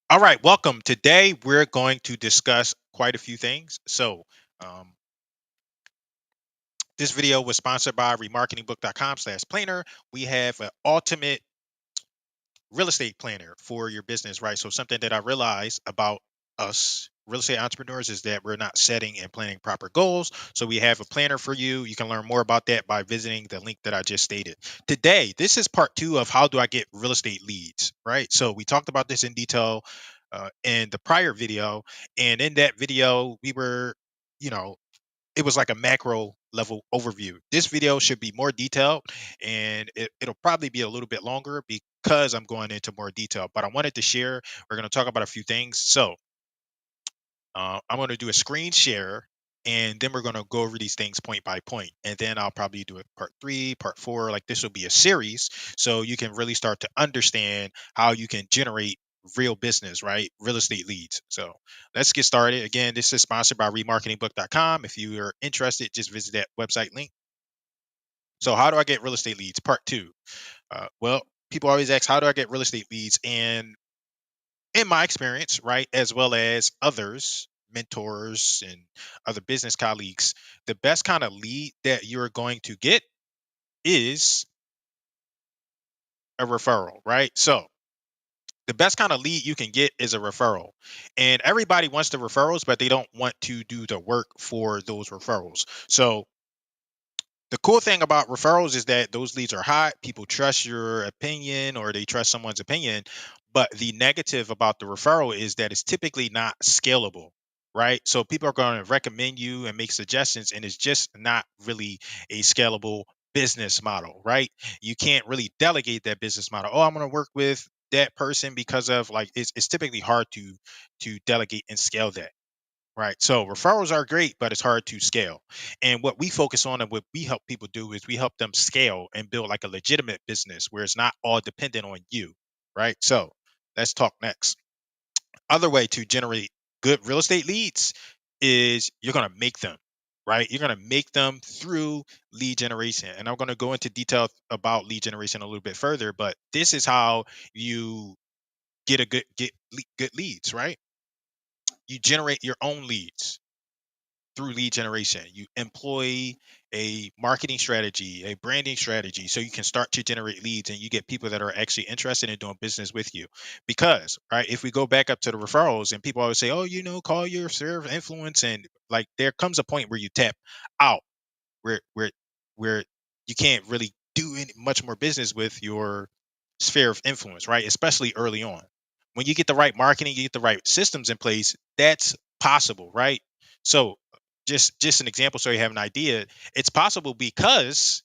All right, welcome. Today we're going to discuss quite a few things. Um, this video was sponsored by remarketingbook.com/planner. We have an ultimate real estate planner for your business, right? So something that I realize about us real estate entrepreneurs is that we're not setting and planning proper goals. So we have a planner for you. You can learn more about that by visiting the link that I just stated. Today, this is part two of how do I get real estate leads, right? So we talked about this in detail in the prior video. And in that video, we were, you know, it was like a macro level overview. This video should be more detailed and it'll probably be a little bit longer because I'm going into more detail. But I wanted to share, we're going to talk about a few things. I'm going to do a screen share and then we're going to go over these things point by point. And then I'll probably do it part three, part four. Like this will be a series. So you can really start to understand how you can generate real business, right? Real estate leads. So let's get started. Again, this is sponsored by remarketingbook.com. If you are interested, just visit that website link. So, how do I get real estate leads? Part two. Well, people always ask, how do I get real estate leads? And in my experience, right, as well as others, mentors and other business colleagues, the best kind of lead that you're going to get is a referral, right? So the best kind of lead you can get is a referral. And everybody wants the referrals, but they don't want to do the work for those referrals. So the cool thing about referrals is that those leads are hot. People trust your opinion or they trust someone's opinion. But the negative about the referral is that it's typically not scalable, right? So people are going to recommend you and make suggestions, and it's just not really a scalable business model, right? You can't really delegate that business model. Oh, I'm going to work with that person because of like it's typically hard to delegate and scale that. Right. So referrals are great, but it's hard to scale. And what we focus on and what we help people do is we help them scale and build like a legitimate business where it's not all dependent on you. Right. So let's talk next. Other way to generate good real estate leads is you're going to make them. Right. You're going to make them through lead generation. And I'm going to go into detail about lead generation a little bit further, but this is how you get a good leads, right? You generate your own leads through lead generation. You employ a marketing strategy, a branding strategy, so you can start to generate leads and you get people that are actually interested in doing business with you. Because, right, if we go back up to the referrals and people always say, oh, call your sphere of influence. And like there comes a point where you tap out where you can't really do any much more business with your sphere of influence, right? Especially early on. When you get the right marketing, you get the right systems in place, that's possible, right? So just an example so you have an idea. It's possible because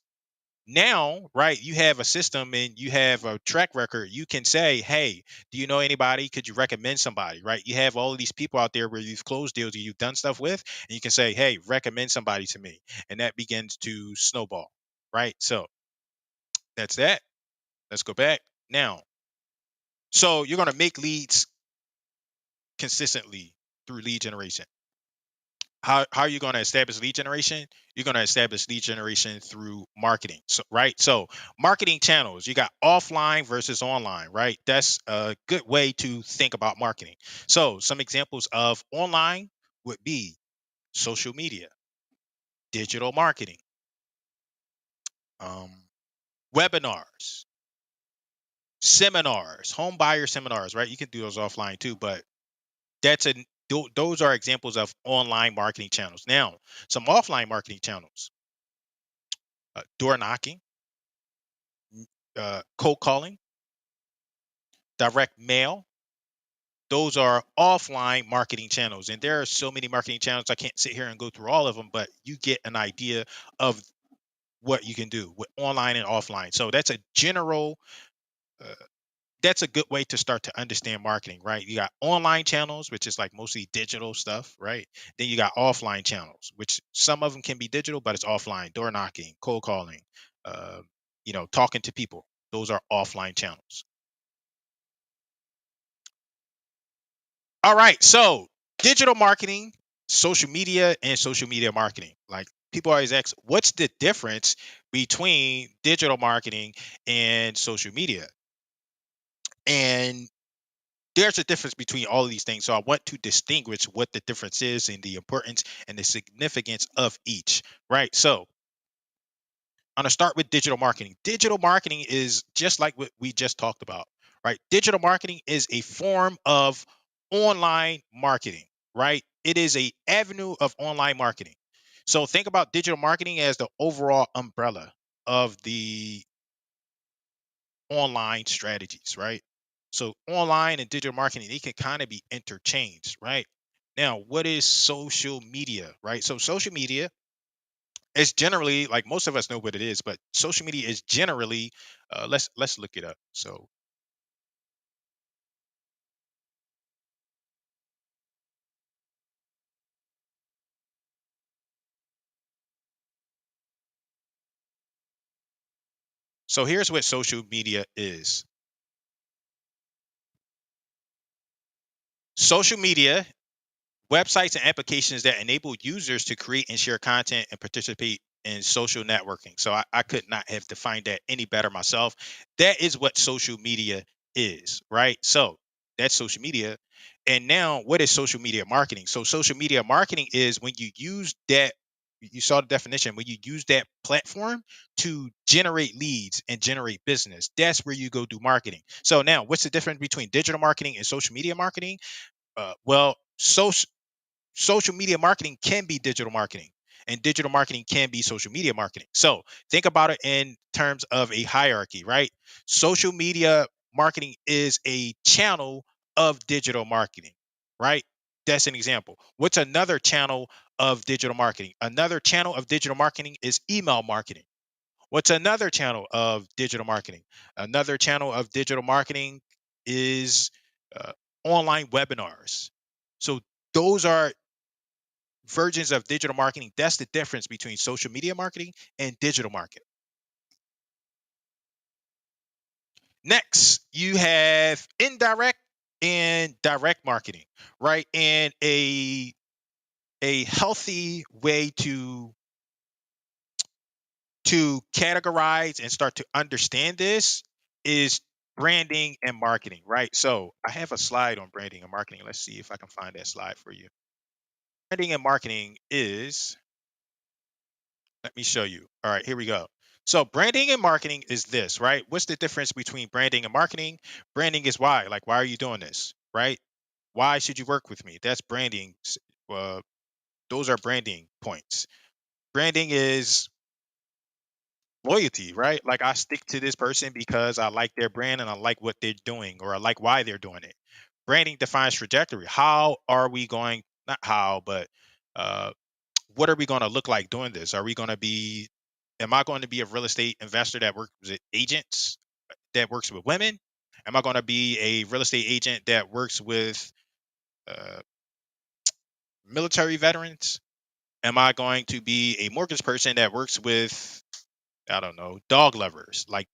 now, right, you have a system and you have a track record. You can say, hey, do you know anybody? Could you recommend somebody? Right? You have all of these people out there where you've closed deals or you've done stuff with, and you can say, hey, recommend somebody to me. And that begins to snowball. Right. So that's that. Let's go back. Now, so you're gonna make leads consistently through lead generation. How are you going to establish lead generation? You're going to establish lead generation through marketing. So right. So marketing channels, you got offline versus online, right? That's a good way to think about marketing. So some examples of online would be social media, digital marketing, um, webinars, seminars, home buyer seminars, right? You can do those offline too, but that's a those are examples of online marketing channels. Now, some offline marketing channels, door knocking, cold calling, direct mail. Those are offline marketing channels. And there are so many marketing channels. I can't sit here and go through all of them, but you get an idea of what you can do with online and offline. So uh, that's a good way to start to understand marketing, right? You got online channels, which is like mostly digital stuff, right? Then you got offline channels, which some of them can be digital, but it's offline, door knocking, cold calling, uh, talking to people. Those are offline channels. All right. So digital marketing, social media marketing. Like people always ask, what's the difference between digital marketing and social media? And There's a difference between all of these things. So I want to distinguish what the difference is and the importance and the significance of each, right? So I'm going to start with digital marketing. Digital marketing is just like what we just talked about, right? Digital marketing is a form of online marketing, right? It is a avenue of online marketing. So think about digital marketing as the overall umbrella of the online strategies, right? So online and digital marketing, they can kind of be interchanged, right? Now, what is social media, right? So social media is generally, like, most of us know what it is, but social media is generally, let's look it up. So here's what social media is. Social media websites and applications that enable users to create and share content and participate in social networking. So I could not have defined that any better myself. That is what social media is, right? So that's social media. And now, what is social media marketing? So social media marketing is when you use that, you saw the definition, when you use that platform to generate leads and generate business. That's where you go do marketing. So now, what's the difference between digital marketing and social media marketing? Well, social media marketing can be digital marketing, and digital marketing can be social media marketing. So think about it in terms of a hierarchy, right? Social media marketing is a channel of digital marketing, right? That's an example. What's another channel of digital marketing? Another channel of digital marketing is email marketing. What's another channel of digital marketing? Another channel of digital marketing is uh, online webinars. So those are versions of digital marketing. That's the difference between social media marketing and digital marketing. Next, you have indirect and direct marketing, right? And a healthy way to categorize and start to understand this is branding and marketing, right? So I have a slide on branding and marketing. Let's see if I can find that slide for you. Branding and marketing is, let me show you. All right, here we go. So branding and marketing is this, right? What's the difference between branding and marketing? Branding is why. Like, why are you doing this, right? Why should you work with me? That's branding. Uh, those are branding points. Branding is loyalty, right? Like, I stick to this person because I like their brand and I like what they're doing, or I like why they're doing it. Branding defines trajectory. How are we going? Not how, but uh, what are we going to look like doing this? Are we going to be, am I going to be a real estate investor that works with agents, that works with women? Am I going to be a real estate agent that works with uh, military veterans? Am I going to be a mortgage person that works with, I don't know, dog lovers? Like,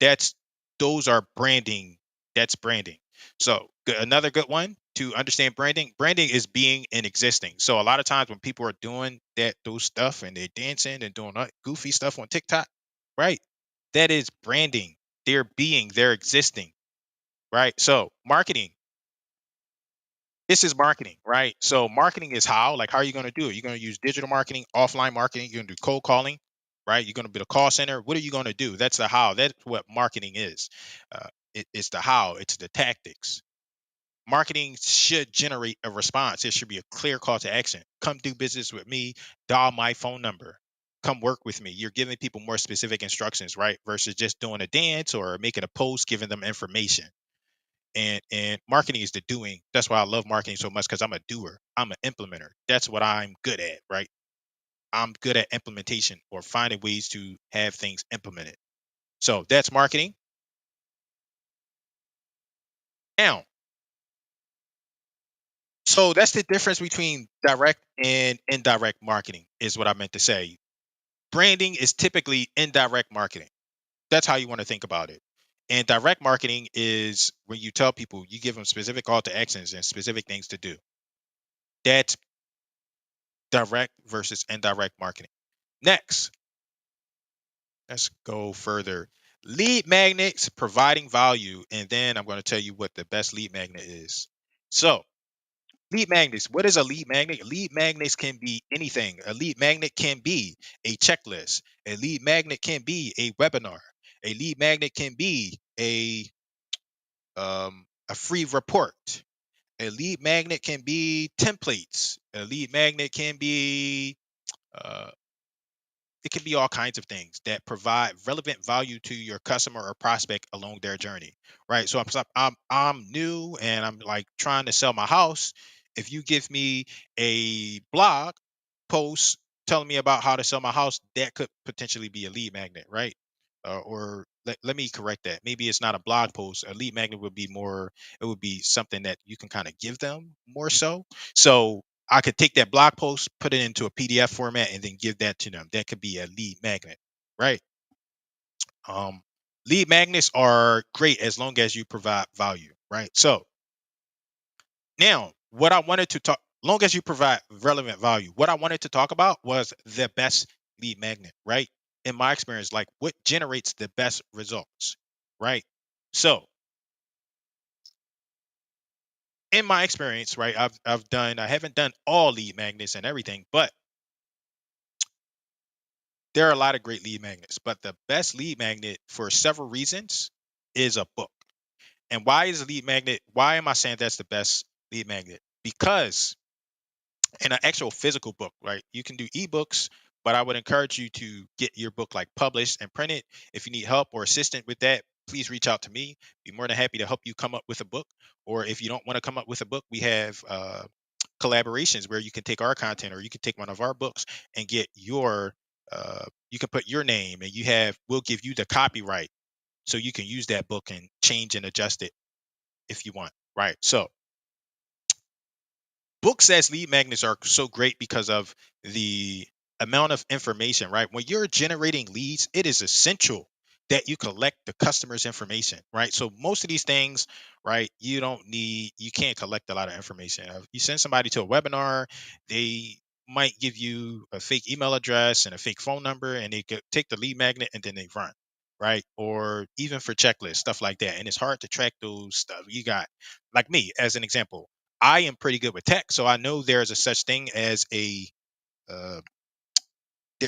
those are branding. That's branding. So another good one to understand branding. Branding is being and existing. So a lot of times when people are doing those stuff and they're dancing and doing goofy stuff on TikTok, right? That is branding. They're existing, right? So marketing. This is marketing, right? So marketing is how are you going to do it? You're going to use digital marketing, offline marketing. You're going to do cold calling, right? You're going to be a call center. What are you going to do? That's the how. That's what marketing is. It's the how. It's the tactics. Marketing should generate a response. It should be a clear call to action. Come do business with me. Dial my phone number. Come work with me. You're giving people more specific instructions, right? Versus just doing a dance or making a post, giving them information. And marketing is the doing. That's why I love marketing so much, because I'm a doer. I'm an implementer. That's what I'm good at, right? I'm good at implementation, or finding ways to have things implemented. So that's marketing. Now, so that's the difference between direct and indirect marketing, is what I meant to say. Branding is typically indirect marketing. That's how you want to think about it. And direct marketing is when you tell people, you give them specific call to actions and specific things to do. That's direct versus indirect marketing. Next, let's go further. Lead magnets providing value, and then I'm going to tell you what the best lead magnet is. So lead magnets. What is a lead magnet? Lead magnets can be anything. A lead magnet can be a checklist. A lead magnet can be a webinar. A lead magnet can be a free report. A lead magnet can be templates. A lead magnet can be uh, it can be all kinds of things that provide relevant value to your customer or prospect along their journey, right? So I'm new and I'm like trying to sell my house. If you give me a blog post telling me about how to sell my house, that could potentially be a lead magnet, right? Or let me correct that. Maybe it's not a blog post. A lead magnet would be more. It would be something that you can kind of give them more so. So I could take that blog post, put it into a PDF format, and then give that to them. That could be a lead magnet, right? Um, Lead magnets are great as long as you provide value, right? So now, what I wanted to talk, long as you provide relevant value, what I wanted to talk about was the best lead magnet, right? In my experience, like what generates the best results, right? So in my experience, right, I haven't done all lead magnets and everything, but there are a lot of great lead magnets, but the best lead magnet for several reasons is a book. And why is a lead magnet? Why am I saying that's the best lead magnet? Because in an actual physical book, right? You can do ebooks, but I would encourage you to get your book like published and printed. If you need help or assistance with that, please reach out to me. Be more than happy to help you come up with a book. Or if you don't want to come up with a book, we have collaborations where you can take our content or you can take one of our books and get your you can put your name and we'll give you the copyright so you can use that book and change and adjust it if you want, right? So books as lead magnets are so great because of the amount of information, right? When you're generating leads, it is essential that you collect the customer's information, right? So most of these things, right, you can't collect a lot of information. If you send somebody to a webinar, they might give you a fake email address and a fake phone number, and they take the lead magnet and then they run, right? Or even for checklists, stuff like that. And it's hard to track those stuff. You got, like me, as an example, I am pretty good with tech, so I know there's a such thing as uh, they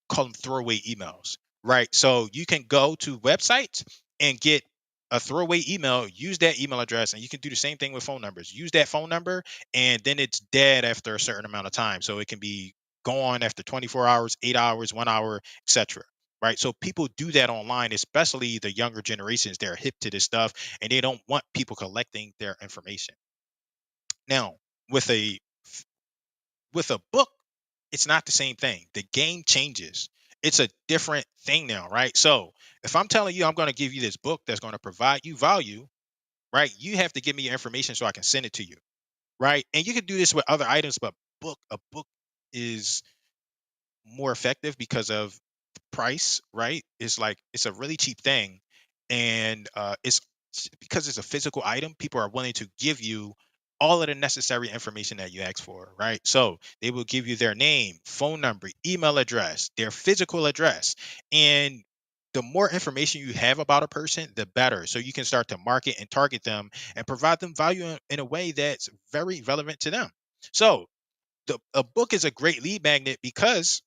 call them throwaway emails, right? So you can go to websites and get a throwaway email, use that email address, and you can do the same thing with phone numbers. Use that phone number, and then it's dead after a certain amount of time. So it can be gone after 24 hours, 8 hours, 1 hour, etc. Right. So people do that online, especially the younger generations. They're hip to this stuff and they don't want people collecting their information. Now, with a with a book, it's not the same thing. The game changes. It's a different thing now, right? So if I'm telling you I'm going to give you this book that's going to provide you value, right? You have to give me your information so I can send it to you, right? And you can do this with other items, but a book is more effective because of the price, right? It's like it's a really cheap thing, and it's because it's a physical item. People are willing to give you all of the necessary information that you ask for, right? So they will give you their name, phone number, email address, their physical address, and the more information you have about a person, the better. So you can start to market and target them and provide them value in a way that's very relevant to them. So a book is a great lead magnet because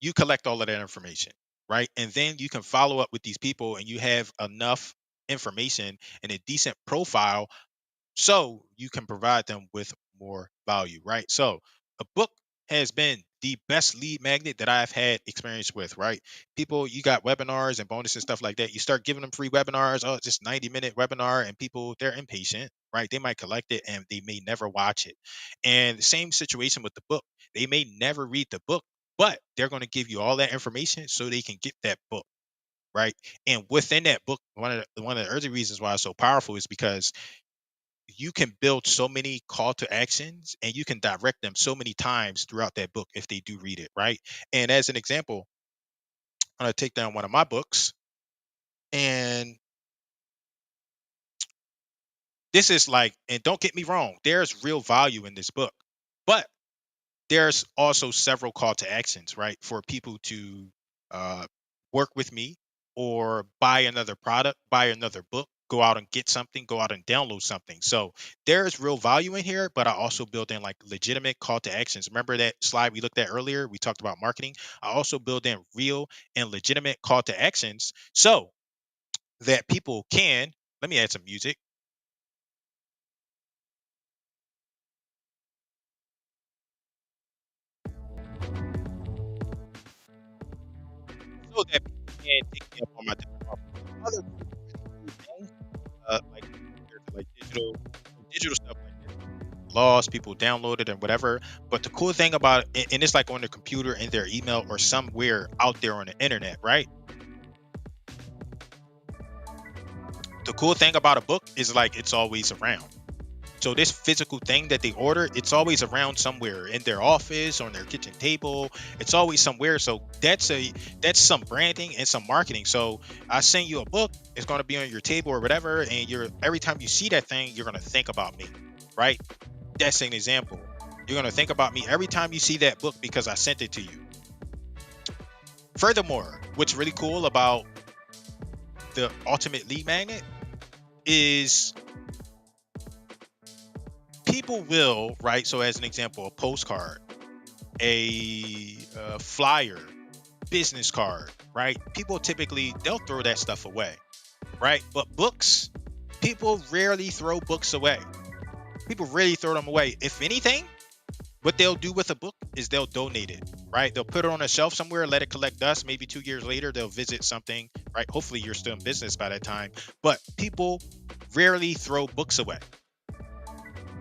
you collect all of that information, right? And then you can follow up with these people and you have enough information and a decent profile so you can provide them with more value, right? So a book has been the best lead magnet that I've had experience with, right? People, you got webinars and bonuses and stuff like that. You start giving them free webinars, oh, just 90-minute webinar, and people, they're impatient, right? They might collect it and they may never watch it. And the same situation with the book. They may never read the book, but they're going to give you all that information so they can get that book, right? And within that book, one of the early reasons why it's so powerful is because you can build so many call to actions and you can direct them so many times throughout that book if they do read it, right? And as an example, I'm going to take down one of my books, and this is like, and don't get me wrong, there's real value in this book, but there's also several call to actions, right? For people to uh, work with me or buy another product, buy another book, go out and get something, go out and download something. So there's real value in here, but I also build in like legitimate call to actions. Remember that slide we looked at earlier? We talked about marketing. I also build in real and legitimate call to actions so that people can, let me add some music, so that people can take me up on my different offers. Other things, like compared to like digital stuff like this, lost, people download it and whatever. But the cool thing about it, and it's like on their computer, in their email, or somewhere out there on the internet, right? The cool thing about a book is like it's always around. So this physical thing that they order, it's always around somewhere in their office, on their kitchen table. It's always somewhere. So that's some branding and some marketing. So I send you a book, it's going to be on your table or whatever, and you're every time you see that thing, you're going to think about me, right? That's an example. You're going to think about me every time you see that book because I sent it to you. Furthermore, what's really cool about the ultimate lead magnet is people will, right? So as an example, a postcard, a flyer, business card, right? People typically they'll throw that stuff away, right? But books, people rarely throw books away. People rarely throw them away. If anything, what they'll do with a book is they'll donate it, right? They'll put it on a shelf somewhere, let it collect dust. Maybe 2 years later, they'll visit something, right? Hopefully, you're still in business by that time. But people rarely throw books away.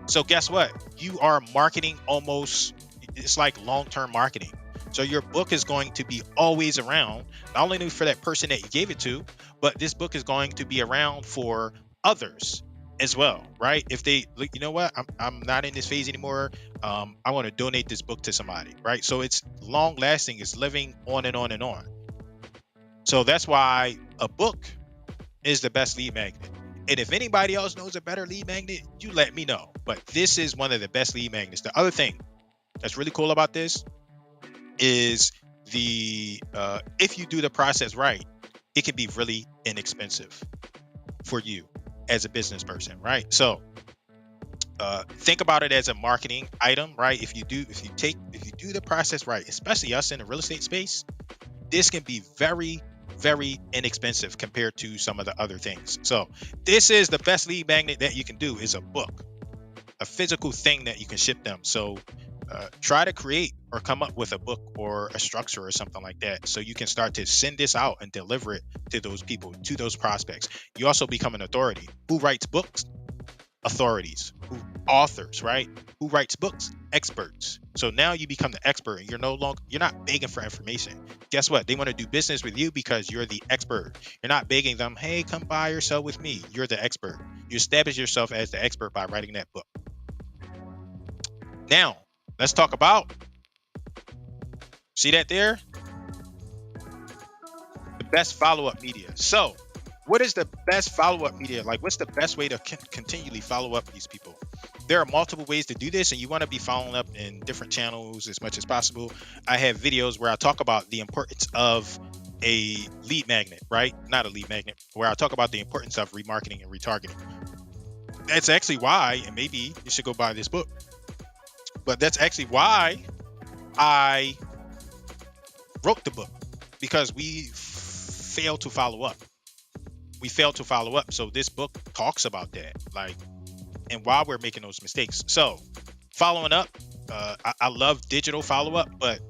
So guess what? You are marketing almost, it's like long-term marketing. So your book is going to be always around, not only for that person that you gave it to, but this book is going to be around for others as well, right? If they, look, you know what, I'm not in this phase anymore. I want to donate this book to somebody, right? So it's long lasting, it's living on and on and on. So that's why a book is the best lead magnet. And if anybody else knows a better lead magnet, you let me know. But this is one of the best lead magnets. The other thing that's really cool about this is the if you do the process right, it can be really inexpensive for you as a business person, right? So think about it as a marketing item, right? If you do the process right, especially us in the real estate space, this can be very, very inexpensive compared to some of the other things. So this is the best lead magnet that you can do, is a book, a physical thing that you can ship them. So try to create or come up with a book or a structure or something like that, so you can start to send this out and deliver it to those people, to those prospects. You also become an authority. Who writes books? Authorities. Who authors, right? Who writes books? Experts. So now you become the expert, and you're not begging for information. Guess what? They want to do business with you because you're the expert. You're not begging them, hey, come buy or sell with me. You're the expert. You establish yourself as the expert by writing that book. Now let's talk about, see that there, the best follow-up media. So what is the best follow-up media? Like, what's the best way to continually follow up these people? There are multiple ways to do this, and you want to be following up in different channels as much as possible. I have videos where I talk about the importance of a lead magnet, right? Not a lead magnet, where I talk about the importance of remarketing and retargeting. That's actually why, and maybe you should go buy this book, but that's actually why I wrote the book, because we failed to follow up. We failed to follow up. So this book talks about that, like, and why we're making those mistakes. So following up, I love digital follow up, but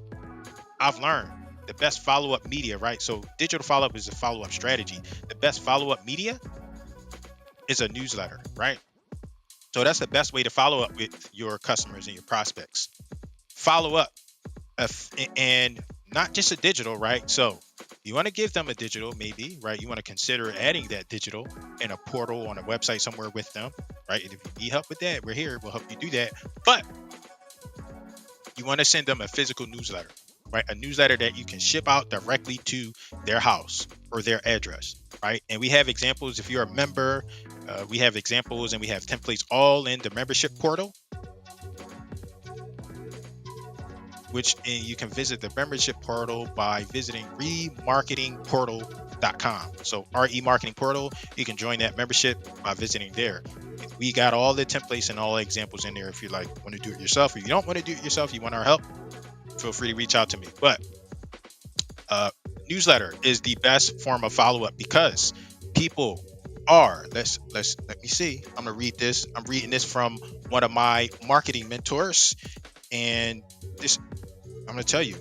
I've learned the best follow up media, right? So digital follow up is a follow up strategy. The best follow up media is a newsletter, right? So that's the best way to follow up with your customers and your prospects. Follow up, and not just a digital, right? So you want to give them a digital, maybe, right? You want to consider adding that digital in a portal, on a website somewhere with them, right? And if you need help with that, we're here. We'll help you do that. But you want to send them a physical newsletter, right? A newsletter that you can ship out directly to their house or their address, right? And we have examples. If you're a member, we have examples and we have templates all in the membership portal, which, and you can visit the membership portal by visiting remarketingportal.com. remarketingportal.com. So RE Marketing Portal, you can join that membership by visiting there. We got all the templates and all the examples in there. If you like want to do it yourself, if you don't want to do it yourself, you want our help, feel free to reach out to me. But uh, newsletter is the best form of follow-up because people are let me see. I'm gonna read this. I'm reading this from one of my marketing mentors, and this I'm gonna tell you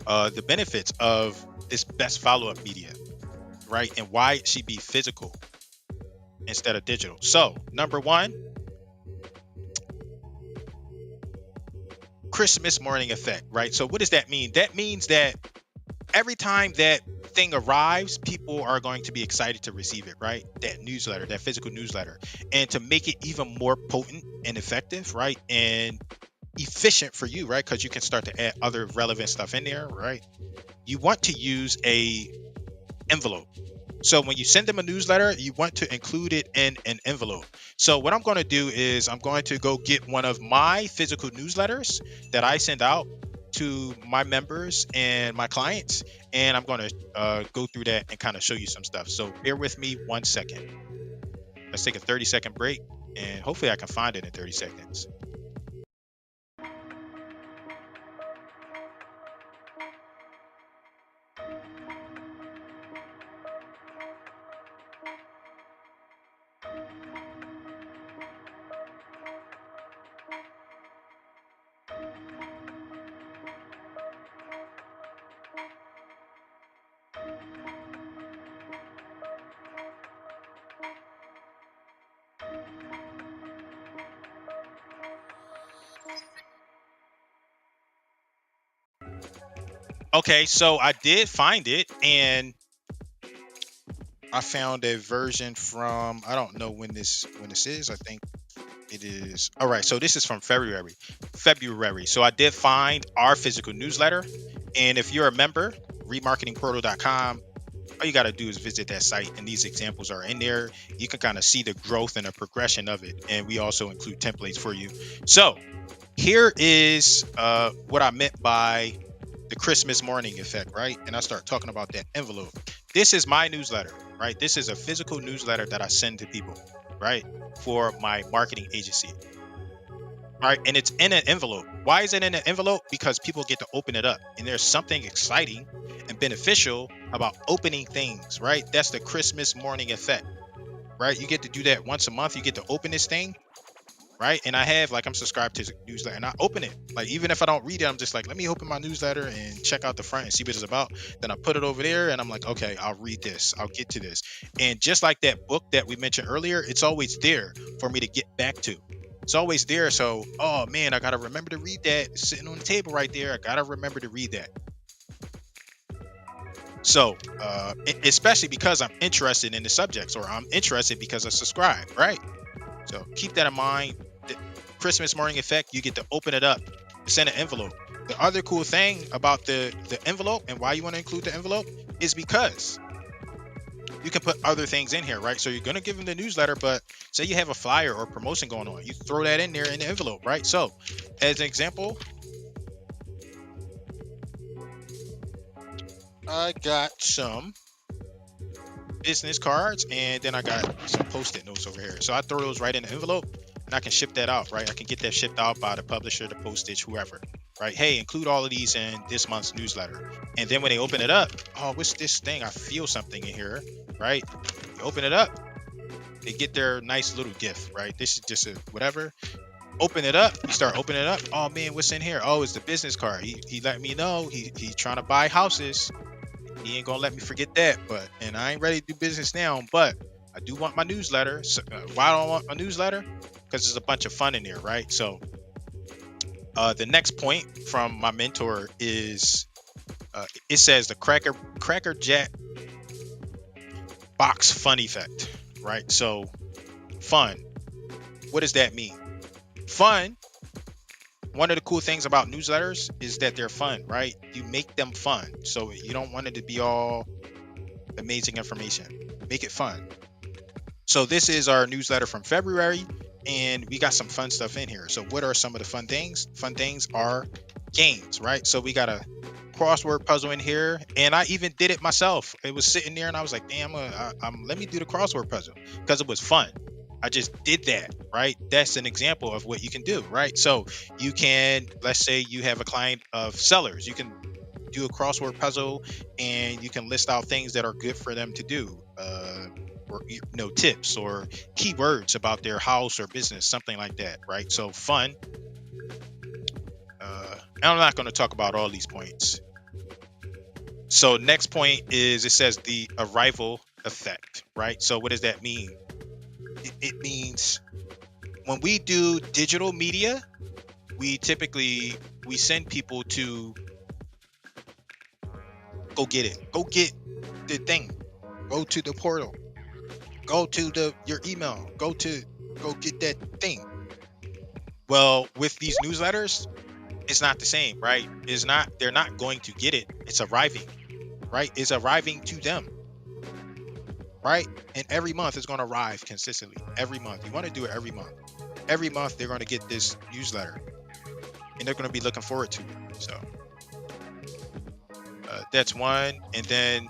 the benefits of this best follow-up media, right? And why it should be physical instead of digital. So, number one, Christmas morning effect, right? So, what does that mean? That means that every time that thing arrives, people are going to be excited to receive it, right? That newsletter, that physical newsletter. And to make it even more potent and effective, right? And efficient for you, right? Because you can start to add other relevant stuff in there, right? You want to use a envelope. So when you send them a newsletter, you want to include it in an envelope. So what I'm going to do is I'm going to go get one of my physical newsletters that I send out to my members and my clients, and I'm going to go through that and kind of show you some stuff. So bear with me 1 second. Let's take a 30-second break, and hopefully I can find it in 30 seconds. Okay, so I did find it, and I found a version from, I don't know when this is. I think it is, all right, so this is from February. So I did find our physical newsletter, and if you're a member, remarketingportal.com, all you got to do is visit that site, and these examples are in there. You can kind of see the growth and the progression of it, and we also include templates for you. So here is what I meant by the Christmas morning effect, right? And I start talking about that envelope. This is my newsletter, right? This is a physical newsletter that I send to people, right? For my marketing agency, right? And it's in an envelope. Why is it in an envelope? Because people get to open it up, and there's something exciting and beneficial about opening things, right? That's the Christmas morning effect, right? You get to do that once a month. You get to open this thing, right? And I have, like, I'm subscribed to the newsletter, and I open it. Like, even if I don't read it, I'm just like, let me open my newsletter and check out the front and see what it's about. Then I put it over there, and I'm like, okay, I'll read this. I'll get to this. And just like that book that we mentioned earlier, it's always there for me to get back to. It's always there. So, oh man, I gotta remember to read that. It's sitting on the table right there. I gotta remember to read that. So, especially because I'm interested in the subjects, or I'm interested because I subscribe, right? So keep that in mind. The Christmas morning effect, you get to open it up, send an envelope. The other cool thing about the envelope, and why you want to include the envelope, is because you can put other things in here, right? So you're going to give them the newsletter, but say you have a flyer or promotion going on, you throw that in there in the envelope, right? So as an example, I got some business cards, and then I got some post-it notes over here. So I throw those right in the envelope, and I can ship that out, right? I can get that shipped out by the publisher, the postage, whoever, right? Hey, include all of these in this month's newsletter. And then when they open it up, oh, what's this thing? I feel something in here, right? You open it up, they get their nice little gift, right? This is just a whatever. Open it up, you start opening it up. Oh man, what's in here? Oh, it's the business card. He let me know he trying to buy houses. He ain't gonna let me forget that. But, and I ain't ready to do business now, but I do want my newsletter. So, why do I want my newsletter? Because there's a bunch of fun in there, right? So the next point from my mentor is it says the Cracker Jack box fun effect, right? So fun, what does that mean? Fun, one of the cool things about newsletters is that they're fun, right? You make them fun. So you don't want it to be all amazing information. Make it fun. So this is our newsletter from February, and we got some fun stuff in here. So what are some of the fun things? Fun things are games, right? So we got a crossword puzzle in here, and I even did it myself. It was sitting there, and I was like, "Damn, let me do the crossword puzzle," because it was fun. I just did that, right? That's an example of what you can do, right? So you can, let's say you have a client of sellers, you can do a crossword puzzle, and you can list out things that are good for them to do, or tips or keywords about their house or business, something like that, right? So fun. And I'm not going to talk about all these points. So next point is, it says the arrival effect, right? So what does that mean? It means when we do digital media, we typically we send people to go get it, go get the thing, go to the portal, go to your email, go get that thing. Well, with these newsletters, it's not the same, right? It's not, they're not going to get it. It's arriving, right? It's arriving to them, right? And every month it's going to arrive consistently. Every month. You want to do it every month. Every month they're going to get this newsletter, and they're going to be looking forward to it. So that's one. And then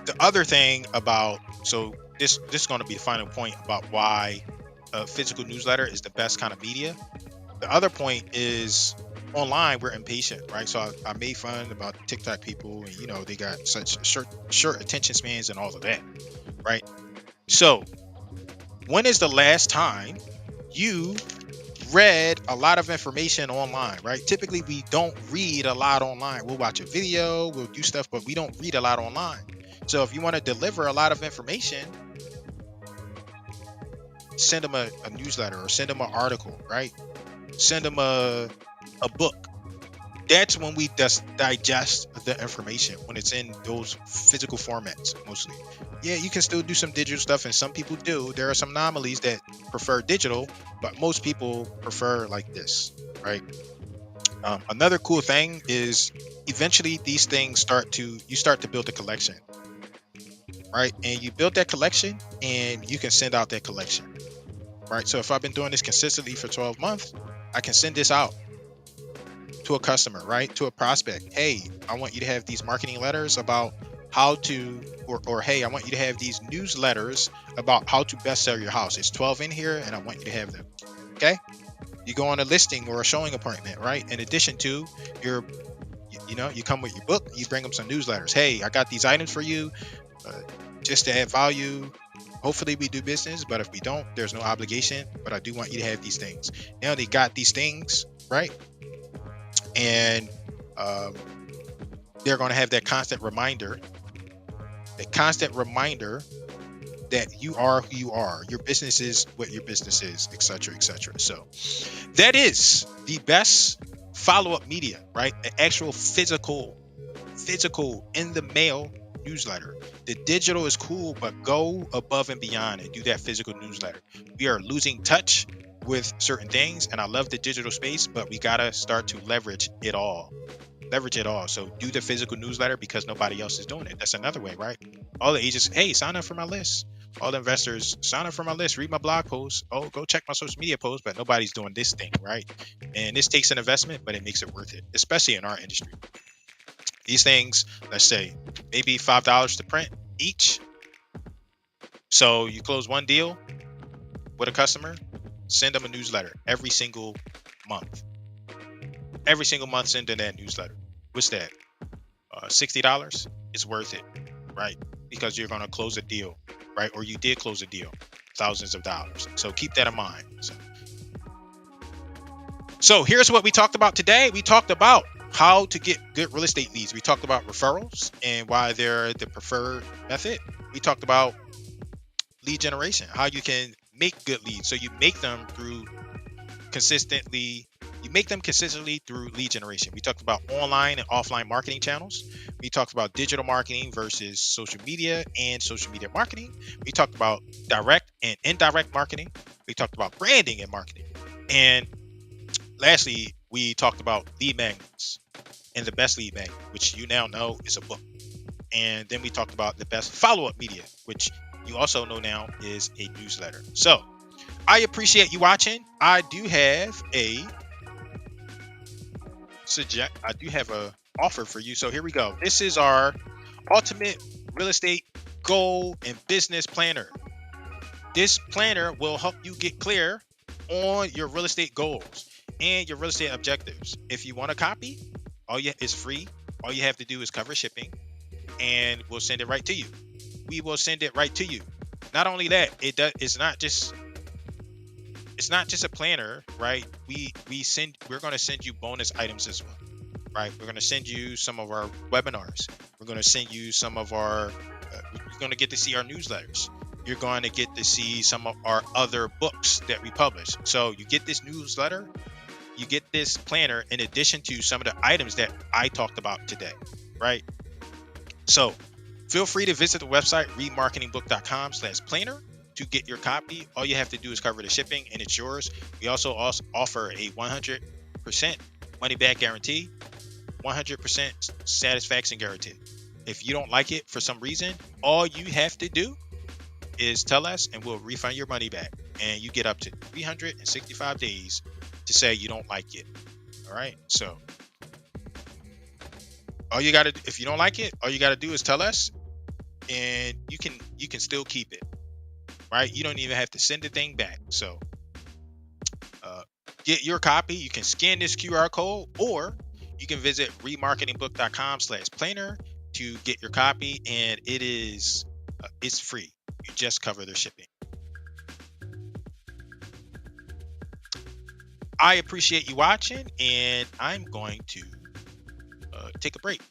the other thing about, so this is going to be the final point about why a physical newsletter is the best kind of media. The other point is, online we're impatient, right? So I made fun about TikTok people, and they got such short attention spans and all of that, right? So when is the last time you read a lot of information online, right? Typically we don't read a lot online. We'll watch a video, we'll do stuff, but we don't read a lot online. So if you want to deliver a lot of information, send them a newsletter, or send them an article, right? Send them a book. That's when we just digest the information, when it's in those physical formats mostly. Yeah, you can still do some digital stuff, and some people do. There are some anomalies that prefer digital, but most people prefer like this, right? Another cool thing is, eventually these things you start to build a collection, right? And you build that collection, and you can send out that collection, right? So if I've been doing this consistently for 12 months, I can send this out to a customer, right? To a prospect. Hey, I want you to have these marketing letters about how to, or hey, I want you to have these newsletters about how to best sell your house. It's 12 in here, and I want you to have them. Okay. You go on a listing or a showing appointment, right? In addition to you come with your book, you bring them some newsletters. Hey, I got these items for you, just to add value. Hopefully we do business, but if we don't, there's no obligation, but I do want you to have these things. Now they got these things, right? And they're going to have that constant reminder that you are who you are, your business is what your business is, etc., etc. So that is the best follow-up media, right? An actual physical in the mail newsletter. The digital is cool, but go above and beyond and do that physical newsletter. We are losing touch with certain things, and I love the digital space, but we gotta start to leverage it all. So do the physical newsletter, because nobody else is doing it. That's another way, right? All the agents, hey, sign up for my list. All the investors, sign up for my list, read my blog posts, go check my social media posts, but nobody's doing this thing, right? And this takes an investment, but it makes it worth it, especially in our industry. These things, let's say maybe $5 to print each. So you close one deal with a customer, send them a newsletter every single month. Every single month, send them that newsletter. What's that? $60. It's worth it, right? Because you're going to close a deal, right? Or you did close a deal, thousands of dollars. So keep that in mind. So here's what we talked about today. We talked about how to get good real estate leads. We talked about referrals and why they're the preferred method. We talked about lead generation, how you can make good leads. So you make them consistently through lead generation. We talked about online and offline marketing channels. We talked about digital marketing versus social media and social media marketing. We talked about direct and indirect marketing. We talked about branding and marketing. And lastly, we talked about lead magnets, and the best lead magnet, which you now know is a book. And then we talked about the best follow-up media, which you also know now is a newsletter. So I appreciate you watching. I do have a a offer for you. So here we go. This is our ultimate real estate goal and business planner. This planner will help you get clear on your real estate goals and your real estate objectives. If you want a copy, it's free. All you have to do is cover shipping, and we'll send it right to you. We will send it right to you. Not only that, it's not just a planner, right? We're going to send you bonus items as well, right? We're going to send you some of our webinars. We're going to send you some of our you're going to get to see our newsletters. You're going to get to see some of our other books that we publish. So you get this newsletter, you get this planner in addition to some of the items that I talked about today, right? So feel free to visit the website remarketingbook.com/planner to get your copy. All you have to do is cover the shipping and it's yours. We also offer a 100% money back guarantee, 100% satisfaction guarantee. If you don't like it for some reason, all you have to do is tell us and we'll refund your money back. And you get up to 365 days to say you don't like it. All right. So if you don't like it, all you got to do is tell us and you can still keep it. Right. You don't even have to send the thing back. So get your copy. You can scan this QR code or you can visit remarketingbook.com/planner to get your copy, and it's free. You just cover the shipping. I appreciate you watching, and I'm going to take a break.